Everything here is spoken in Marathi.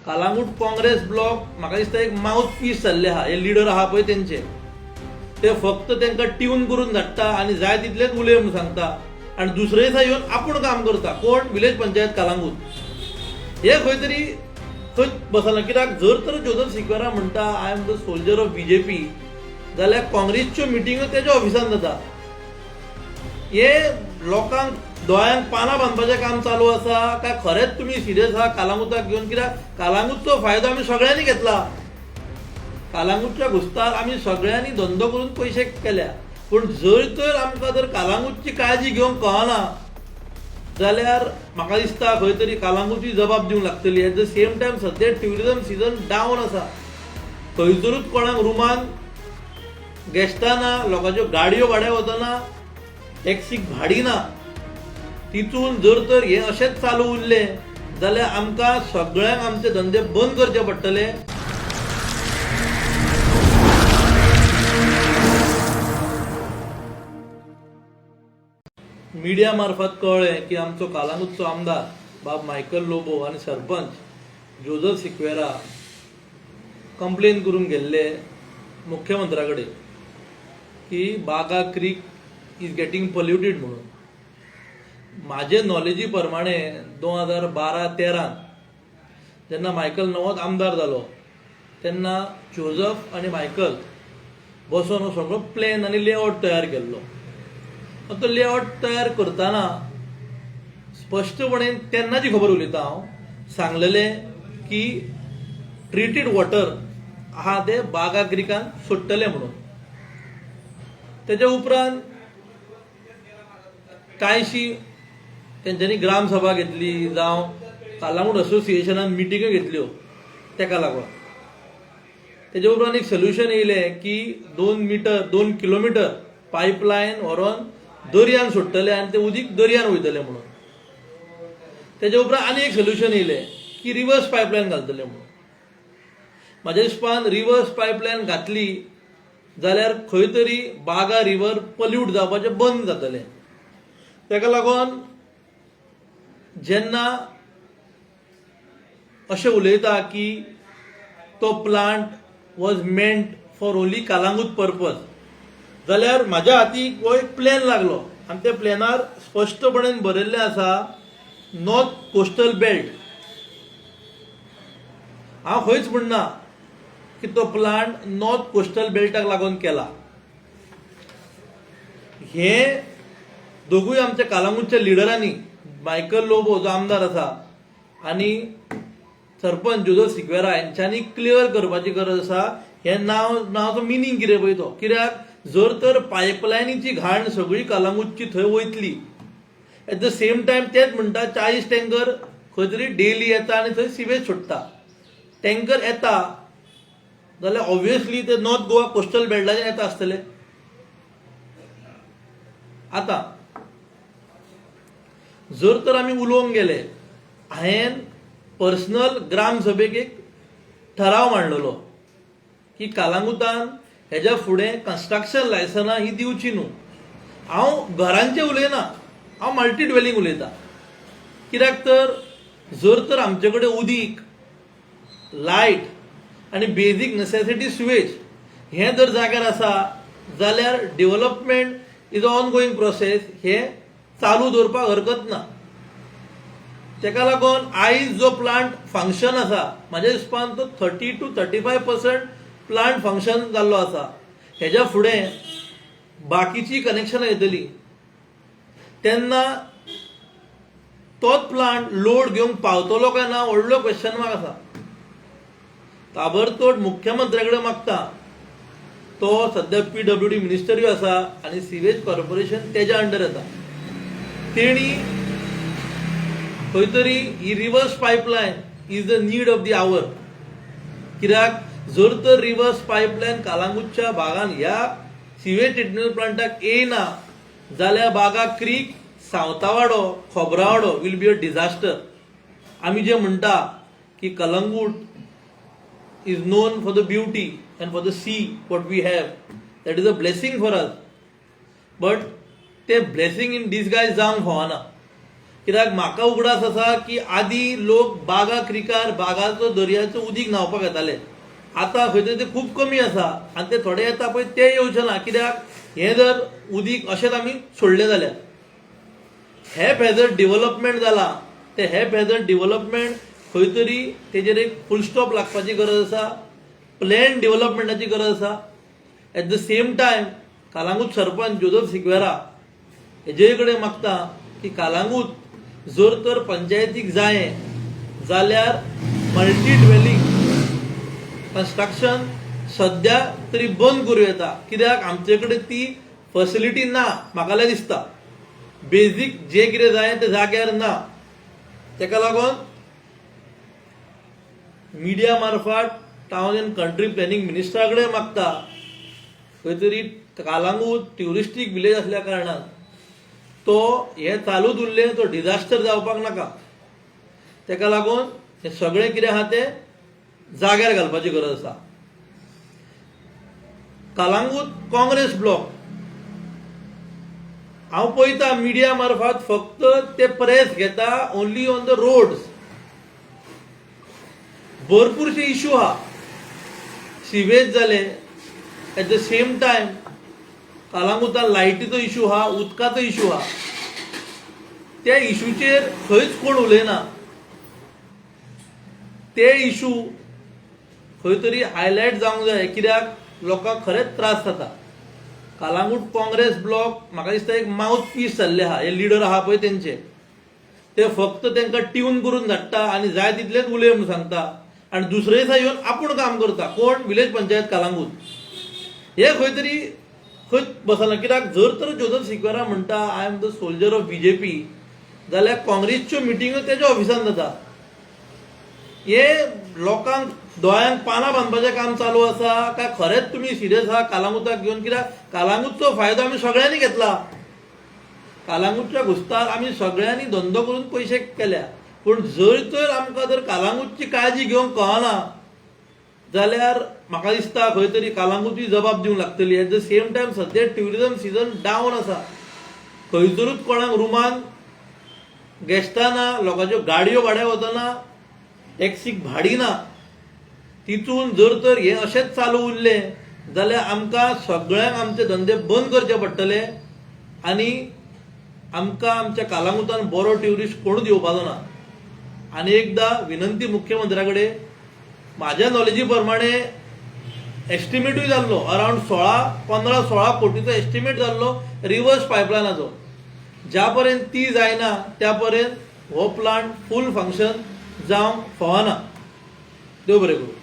कालांगूट काँग्रेस ब्लॉक म्हाका दिसता एक माउथ पीस जाल्ले आहा, हे लिडर आहा पळय तेंचे, ते फक्त तांकां ट्यून करून धाडटा आनी जाय तितलेच उलय म्हणून सांगता आनी दुसरे दिसा येवन आपूण काम करता. कोण? विलेज पंचायत कालांगूट. हे खंय तरी खंय बसना. कित्याक जर तर जोसेफ सिक्वेरा म्हणटा I am the soldier of BJP, जाल्यार काँग्रेसच्यो मिटिंग्यो तेज्या ऑफिसान जाता. हे लोकांक दोळ्यांक पानां बांदपाचें काम चालू आसा काय खरेंच तुमी सिरियस आहा कालांगुटाक घेवन? कित्याक कालांगूटचो फायदो आमी सगळ्यांनी घेतला. कालांगूटच्या घुस्तार आमी सगळ्यांनी धंदो करून पयशे केल्या. पूण जर तर आमकां जर कालांगूटची काळजी घेवंक कळना जाल्यार म्हाका दिसता खंय तरी कालांगूटची जबाब दिवंक लागतली. एट द सेम टायम सद्या ट्युरिजम सिजन डावन आसा. खंयसरूच कोणाक रुमान गेस्टां ना, लोकांच्यो गाडयो भाड्या वतना, टॅक्सीक भाडी ना. तितून जर तर हे अशेंच चालू उरलें जाल्यार आमकां सगळ्यांक आमचे धंदे बंद करचे पडटले. मिडिया मार्फत कळ्ळें की आमचो कालांगूटचो आमदार बाब मायकल लोबो आनी सरपंच जोसेफ सिक्वेरा कंप्लेन करून गेल्ले मुख्यमंत्र्या कडेन की बागा क्रीक इज गेटिंग पोल्युटेड म्हणून. म्हाजे नॉलेजी प्रमाणे 2012-13 जेन्ना मायकल नवोच आमदार जालो तेन्ना जोसेफ आनी मायकल बसून हो सगळो प्लॅन आनी लेआउट तयार केल्लो. तो लेआउट तयार करतना स्पश्टपणे तेन्नाची खबर उलयता हांव, सांगलेलें की ट्रिटेड वॉटर आहा ते बागा क्रिकान सोडटले म्हणून. तेच्या उपरांत कांयशी तेंच्यांनी ग्रामसभा घेतली जावं कालांगूट असोसिएशनान मिटिंग्यो घेतल्यो तेका लागून. तेच्या उपरांत एक सोल्युशन येयलें की 2 किलोमिटर पायपलायन व्हरोन दर्यान सोडटले आनी ते उदीक दर्यान वयतले म्हणून. तेच्या उपरांत आनी एक सोल्युशन येयलें की रिवर्स पायपलायन घालतले म्हणून. म्हाज्या हिसपान रिवर्स पायपलायन घातली जाल्यार खंय तरी बागा रिवर पोल्यूट जावपाचें बंद जातलें. तेका लागून जेन्ना अशें उलयता की तो plant was meant for only Calangute purpose, जाल्यार म्हाज्या हातीक हो एक प्लॅन लागलो आनी त्या प्लॅनार स्पश्टपणान बरयल्लें आसा नॉर्थ कोस्टल बेल्ट. हांव खंयच म्हणना की तो प्लांट नॉर्थ कोस्टल बेल्टाक लागून केला. हे दोगूय आमच्या कालांगूटच्या लिडरांनी, मायकल लोबो जो आमदार आसा आनी सरपंच जोसेफ सिक्वेरा यांच्यांनी क्लियर करपाची गरज आसा हे नांवाचो मिनींग कितें पळय तो. कित्याक जर तर पायपलायनीची घाण सगळी कालांगूटची थंय वयतली, एट द सेम टायम तेच म्हणटा 40 टँकर खंय तरी डेली येता आनी थंय सिवेज सोडटा. टँकर येता जाल्यार ऑब्वियसली ते नॉर्थ गोवा कोस्टल बेल्टाचेर येता आसतले. आतां जर तर आमी उलोवंक गेले, हांवें पर्सनल ग्रामसभेक एक ठराव मांडलेलो की कालांगूटान हेज्या फुडें कन्स्ट्रक्शन लायसनां ही दिवची न्हू. हांव घरांचें उलयना, हांव मल्टी ड्वेलिंग उलयतां. कित्याक तर जर तर आमचे कडेन उदीक, लायट आनी बेजीक नेसेसिटी स्वेज हें जर जाग्यार आसा जाल्यार development is on going process हे चालू दवरपाक हरकत ना. तेका लागून आयज जो प्लांट फंक्शन आसा म्हाज्या हिसपान तो 30 to 35% प्लांट फंक्शन जाल्लो आसा. हेज्या फुडें बाकीची कनेक्शनां येतली तेन्ना तोच प्लांट लोड घेवंक पावतलो काय ना व्हडलो क्वेश्चन मार्क आसा. ताबडतोब मुख्यमंत्र्या कडेन मागता. तो सध्या PWD मिनिस्टरूय आसा आनी सिवेज कॉर्पोरेशन तेज्या अंडर येता. तेणी खंय तरी ही reverse pipeline is the need of the hour. कित्याक जर तर रिवर्स पायपलायन कालांगूटच्या भागान ह्या सिवेज ट्रिटमेंट प्लांटाक येयना जाल्यार Baga creek, Sawantwado, Khobrawado will be a disaster. आमी जे म्हणटा की Calangute is known for the beauty and for the sea what we have, that is a blessing for us, but ते blessing in disguise जावंक फावना. कित्याक म्हाका उगडास आसा की आदी लोक बागा क्रिकार बागाचो दर्याचो उदीक न्हांवपाक येताले. आतां खंय तरी ते खूब कमी आसा आनी ते थोडे येता पळय ते येवचे ना. कित्याक हें जर उदीक अशेंच आमी सोडलें जाल्यार हें जर डेव्हलपमेंट जाला ते हे जर डेव्हलपमेंट खंय तरी तेजेर एक फूल स्टॉप लागपाची गरज आसा. प्लॅन डेव्हलपमेंटाची गरज आसा. Eight the same time Calangute sarpanch Joseph Sequeira हेजे कडेन मागता की कालांगूट जर तर पंचायतीक जायें जाल्यार मल्टी ड्वेलिंग कन्स्ट्रक्शन सद्या तरी बंद करूं येता. कित्याक आमचे कडेन ती फॅसिलिटी ना म्हाका दिसता. बेजीक जे कितें जाय ते जाग्यार ना. तेका लागून मिडिया मार्फत टावन एंड कंट्री प्लॅनिंग मिनिस्टरा कडेन मागता खंय तरी कालांगूट ट्युरिस्टीक विलेज आसल्या कारणान तो हे चालूच उरलें तो डिजास्टर जावपाक नाका. तेका लागून हें सगळें कितें आहा तें जाग्यार घालपाची गरज आसा. कालांगूट काँग्रेस ब्लॉक हांव पळयता मिडिया मार्फत फक्त ते प्रेस घेता ओन्ली ऑन द रोड्स. भरपूरशे इश्यू आहा. सिवेज जाले. एट द सेम टायम कालांगुटान लायटीचो इश्यू आहा उदकाचो इश्यू आहा. त्या इश्यूचेर खंयच कोण उलयना. ते इश्यू खंय तरी हायलायट जावंक जाय कित्याक लोकांक खरेंच त्रास जाता. कालांगूट काँग्रेस ब्लॉक म्हाका दिसता एक माउथ पीस जाल्ले आहा. हे लिडर आहा पळय तेंचे ते फक्त तांकां ट्यून करून धाडटा आनी जाय तितलेच उलय म्हणून सांगता आनी दुसरे दिसा येवन आपूण काम करता. कोण विलेज पंचायत कालांगूट हे खंय तरी खंय बसना. कित्याक जर तर जोजफ सिक्वेरा म्हणटा I am the soldier of BJP जाल्यार काँग्रेसच्यो मिटिंग्यो तेज्या ऑफिसान जाता. हे लोकांक दोळ्यांक पानां बांदपाचें काम चालू आसा काय खरेंच तुमी सिरियस आहा कालांगुटाक घेवन. कित्याक कालांगूटचो फायदो आमी सगळ्यांनी घेतला. कालांगूटच्या घुस्तार आमी सगळ्यांनी धंदो करून पयशे केल्या. पूण जर तर आमकां जर कालांगूटची काळजी घेवंक कळना जाल्यार म्हाका दिसता खंय तरी कालांगूटची जबाब दिवंक लागतली. एट द सेम टायम सद्या ट्युरिजम सीजन डावन आसा. खंयसरूच कोणाक रुमान गेस्टां ना. लोकांच्यो गाडयो भाड्याक वतना टॅक्सीक भाडी ना. तितून जर तर हे अशेंच चालू उरलें जाल्यार आमकां सगळ्यांक आमचे धंदे बंद करचे पडटले आनी आमकां आमच्या कालांगुटान बरो ट्युरिस्ट कोणूच येवपाचो ना. आनी एकदां विनंती मुख्यमंत्र्या कडेन म्हाज्या नॉलेजी प्रमाणे एस्टिमेटूय जाल्लो अरावंड 15-16 कोटीचो एस्टिमेट जाल्लो रिवर्स पायपलायनाचो. ज्या पर्यंत ती जायना त्या पर्यंत हो प्लांट फूल फंक्शन जावंक फावना. देव बरें करूं.